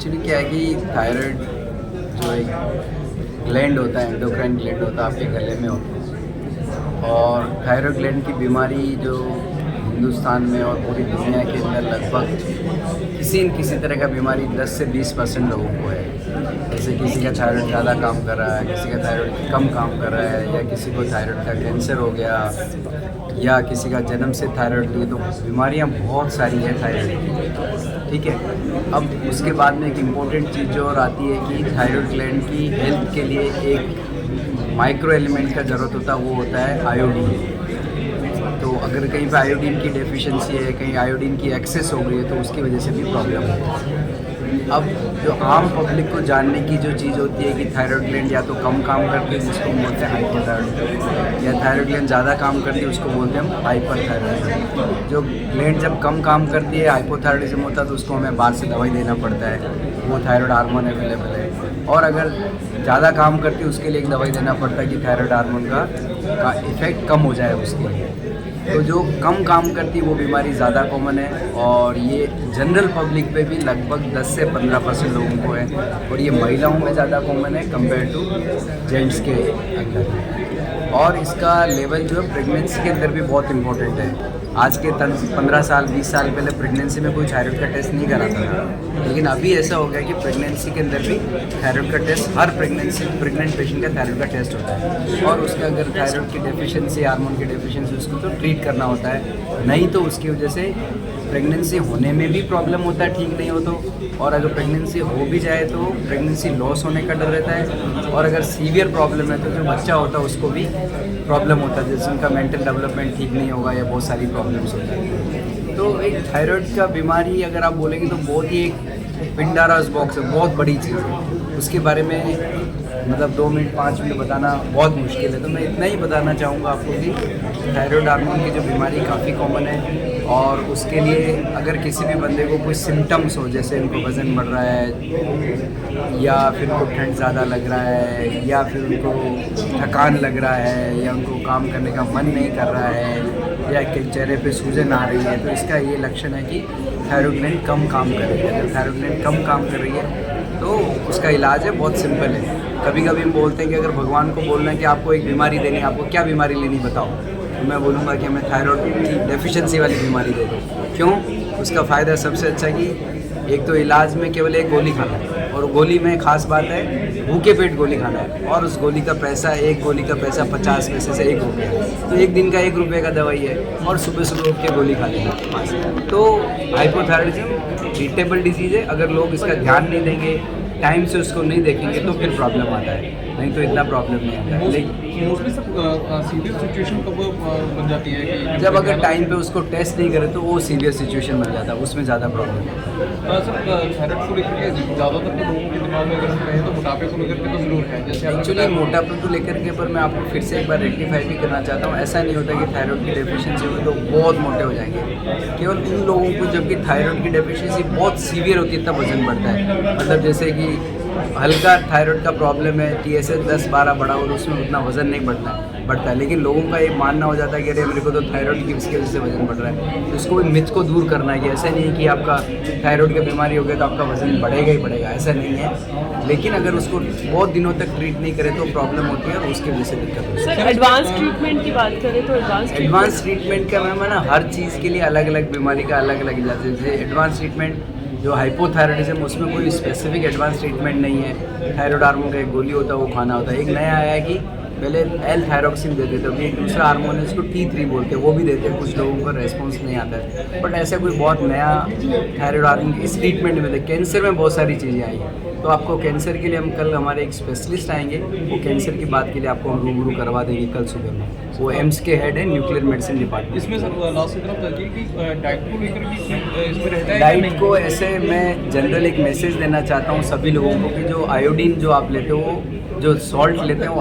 Actually क्या है कि थायराइड जो एक ग्लैंड होता है, एंडोक्राइन ग्लैंड होता है, आपके गले में होता है। और थायराइड ग्लैंड की बीमारी जो हिंदुस्तान में और पूरी दुनिया के अंदर लगभग किसी न किसी तरह का बीमारी 10 से 20% लोगों को है। जैसे किसी का थायराइड ज़्यादा काम कर रहा है, किसी का थायराइड कम काम कर रहा है, या किसी को थायराइड का कैंसर हो गया, या किसी का जन्म से थायराइड नहीं। तो बीमारियां बहुत सारी हैं थायराइड की, ठीक है। अब उसके बाद में एक इम्पॉर्टेंट चीज़ जो और आती है कि थायराइड ग्लैंड की हेल्थ के लिए एक माइक्रो एलिमेंट का ज़रूरत होता है, वो होता है आयोडीन। तो अगर कहीं पे आयोडीन की डेफिशिएंसी है, कहीं आयोडीन की एक्सेस हो गई है, तो उसकी वजह से भी प्रॉब्लम है। अब जो आम पब्लिक को जानने की जो चीज़ होती है कि थायराइड ग्लैंड या तो कम काम करती है, जिसको बोलते हैं हाइपोथायराइड, या थायराइड ग्लैंड ज़्यादा काम करती है, उसको बोलते हैं हम हाइपरथायराइड। जो ग्लैंड जब कम काम करती है, हाइपोथायराइडिज्म होता है, तो उसको हमें बाहर से दवाई देना पड़ता है, वो थायराइड हार्मोन अवेलेबल है। और अगर ज़्यादा काम करती है, उसके लिए एक दवाई देना पड़ता है कि थायराइड हार्मोन का इफेक्ट कम हो जाए उसके लिए। तो जो कम काम करती है वो बीमारी ज़्यादा कॉमन है, और ये जनरल पब्लिक पे भी लगभग 10 से 15% लोगों को है, और ये महिलाओं में ज़्यादा कॉमन है कंपेयर टू जेंट्स के अंदर। और इसका लेवल जो है प्रेगनेंसी के अंदर भी बहुत इंपॉर्टेंट है। आज के 15 साल 20 साल पहले प्रेगनेंसी में कोई थायराइड का टेस्ट नहीं कराता था, लेकिन अभी ऐसा हो गया कि प्रेगनेंसी के अंदर भी थायराइड का टेस्ट, हर प्रेग्नेंट पेशेंट का थायराइड का टेस्ट होता है। और उसका अगर थायराइड की डेफिशिएंसी, हार्मोन की डेफिशिएंसी, उसको तो ट्रीट करना होता है, नहीं तो उसकी वजह से प्रेगनेंसी होने में भी प्रॉब्लम होता है, ठीक नहीं हो तो। और अगर प्रेगनेंसी हो भी जाए तो प्रेगनेंसी लॉस होने का डर रहता है। और अगर सीवियर प्रॉब्लम है तो जो बच्चा होता है उसको भी प्रॉब्लम होता है, जैसे उनका मेंटल डेवलपमेंट ठीक नहीं होगा, या बहुत सारी प्रॉब्लम्स होती हैं। तो एक थायराइड का बीमारी अगर आप बोलेंगे तो बहुत ही एक पिंडारास बॉक्स है, बहुत बड़ी चीज़ है। उसके बारे में मतलब 2 मिनट 5 मिनट बताना बहुत मुश्किल है, तो मैं इतना ही बताना चाहूँगा आपको कि थायराइड हार्मोन की जो बीमारी काफ़ी कॉमन है। और उसके लिए अगर किसी भी बंदे को कोई सिम्टम्स हो, जैसे उनको वज़न बढ़ रहा है, या फिर उनको ठंड ज़्यादा लग रहा है, या फिर उनको थकान लग रहा है, या उनको काम करने का मन नहीं कर रहा है, या चेहरे पे सूजन आ रही है, तो इसका ये लक्षण है कि थायराइड ग्लैंड कम काम कर रही है। अगर थायराइड ग्लैंड कम काम कर रही है तो उसका इलाज है बहुत सिंपल है। कभी कभी हम बोलते हैं कि अगर भगवान को बोलना है कि आपको एक बीमारी देनी है, आपको क्या बीमारी लेनी बताओ, तो मैं बोलूँगा कि हमें थायराइड की डेफिशिएंसी वाली बीमारी दे दो। क्यों? उसका फ़ायदा सबसे अच्छा कि एक तो इलाज में केवल एक गोली खाना है, और गोली में खास बात है भूखे पेट गोली खाना है, और उस गोली का पैसा, एक गोली का पैसा 50 पैसे से 1 रुपया, तो एक दिन का 1 रुपये का दवाई है, और सुबह सुबह उठ के गोली खा लेना। तो हाइपोथायराइडिज्म ट्रीटेबल डिजीज़ है। अगर लोग इसका ध्यान नहीं देंगे, टाइम से उसको नहीं देखेंगे, तो फिर प्रॉब्लम आता है, नहीं तो इतना प्रॉब्लम नहीं आता है। लेकिन मोस्टली सब सीरियस सिचुएशन कब बन जाती है कि जब अगर टाइम पे उसको टेस्ट नहीं करे तो वो सीवियर सिचुएशन बन जाता है, उसमें ज़्यादा प्रॉब्लम है। सर थायराइड को लेकर के ज़्यादातर तो लोगों के दिमाग में अगर कहें तो मोटापे को लेकर के तो जरूर है। जैसे एक्चुअली मोटापे को लेकर के, पर मैं आपको फिर से एक बार रेक्टिफाई भी करना चाहता हूँ, ऐसा नहीं होता कि थायराइड की डेफिशिएंसी हुई तो बहुत मोटे हो जाएंगे। केवल उन लोगों को जबकि थायराइड की डेफिशिएंसी बहुत सीवियर होती है तब वजन बढ़ता है। मतलब जैसे कि हल्का थायराइड का प्रॉब्लम है, TSH 10-12 बढ़ा और उसमें उतना वजन नहीं बढ़ता है, लेकिन लोगों का ये मानना हो जाता है कि अरे मेरे को तो थायराइड की इसकी वजह से वजन बढ़ रहा है। तो इसको मिथ को दूर करना है कि ऐसा नहीं है कि आपका थायराइड की बीमारी हो गई तो आपका वजन बढ़ेगा ही बढ़ेगा, ऐसा नहीं है। लेकिन अगर उसको बहुत दिनों तक ट्रीट नहीं करें तो प्रॉब्लम होती है, और उसकी वजह से दिक्कत होती है। सर एडवांस ट्रीटमेंट की बात करें तो एडवांस ट्रीटमेंट का मैम है ना, हर चीज़ के लिए अलग अलग बीमारी का अलग अलग इलाज है। जैसे एडवांस ट्रीटमेंट जो हाइपोथायराइडिज्म, उसमें कोई स्पेसिफिक एडवांस ट्रीटमेंट नहीं है। थायराइड हार्मोन का एक गोली होता है, वो खाना होता है। एक नया आया है कि पहले L-थायरोक्सिन देते थे, अभी एक दूसरा हार्मोन है इसको T3 बोलते हैं, वो भी देते हैं। कुछ लोगों का रेस्पॉन्स नहीं आता है, बट ऐसा कोई बहुत नया थायराइड हार्मोन इस ट्रीटमेंट में कैंसर में बहुत सारी चीज़ें आई हैं। तो आपको कैंसर के लिए हम कल हमारे एक स्पेशलिस्ट आएंगे, वो कैंसर की बात के लिए आपको हम रूबरू करवा देंगे कल सुबह में। वो एम्स के हेड है, न्यूक्लियर मेडिसिन डिपार्टमेंट। इसमें सर लास्ट की तरफ तक कि डाइट को लेकर के इसमें रहता है डाइट को ऐसे मैं जनरल एक मैसेज देना चाहता हूँ सभी लोगों को कि जो आयोडीन जो आप लेते हो, जो सॉल्ट लेते हैं, वो